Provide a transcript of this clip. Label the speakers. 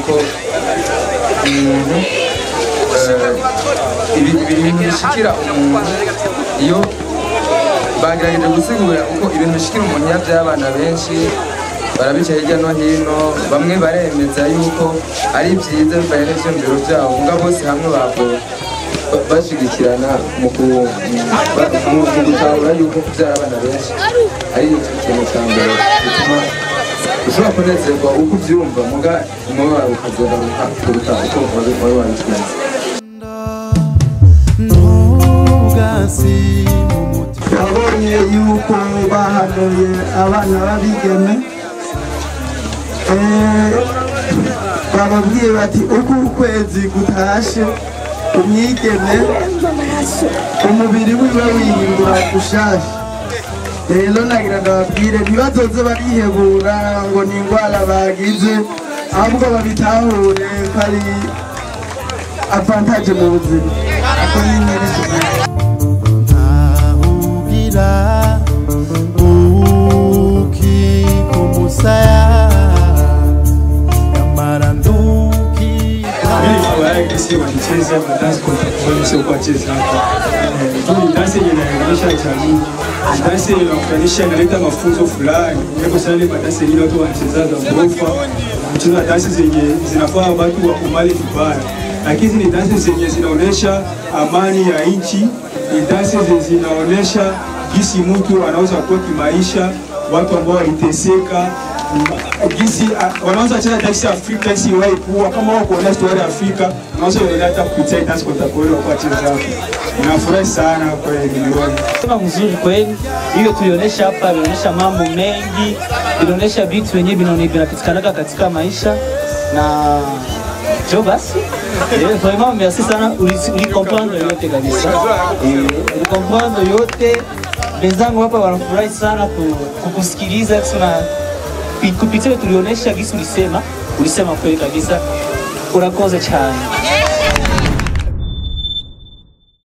Speaker 1: yuko umuntu ibintu bishikira umuntu iyo bagerageje gusigura uko ibintu bishikira umuntu yavyaye abana benshi barabica hirya no hino bamwe baremeza yuko ari byiza bibaye n'ivyumviro vyabo mbwa bose hamwe bashigikirana mu gutahura yuko kuvyara abana benshi ari ikintu ca mbere gituma ushobora kunezerwa uko uvyumva muga umubabaro ukazogaruka kuruta uko wari wabikunze.
Speaker 2: Nabonye yuko bahanuye abana babigeme bababwiye bati uko ukwezi gutashe umwigeme umubiri wiwe wihindura gushasha. Rero nagira ndababwire ntibazoze barihebura ngo ni indwara bagize ahubwo babitahure ko ari avantage mu buzima ako nyine
Speaker 3: Sisi wanacheza madansi contemporary, sio kucheza hapa. Ni dansi inayoonyesha jamii. Dansi inayoonyesha inaleta mafunzo fulani. Ndipo sana ile dansi ile watu wanacheza za gofa. Mchezo dansi zenye zinafaa watu wakumali vibaya. Lakini ni dansi zenye zinaonyesha amani ya nchi. Ni dansi zinaonyesha jinsi mtu anaweza kuwa kimaisha, watu ambao waliteseka. Gisi wanaanza kucheza dansi Afrika isi wahi kuwa kama wao kuona story ya Afrika wanaanza kuleta kupitia dance contemporary kwa cheza. Ninafurahi sana kwa milioni.
Speaker 4: Kama mzuri kweli, hiyo tulionyesha hapa, inaonyesha mambo mengi, inaonyesha vitu wenyewe vinapatikana katika maisha na jo basi. Vraiment merci sana, ulikomprendre yote kabisa. Ulikomprendre yote. Wenzangu hapa wanafurahi sana kukusikiliza kupitia tulionyesha gisi ulisema kweli kabisa. Urakoze cyane.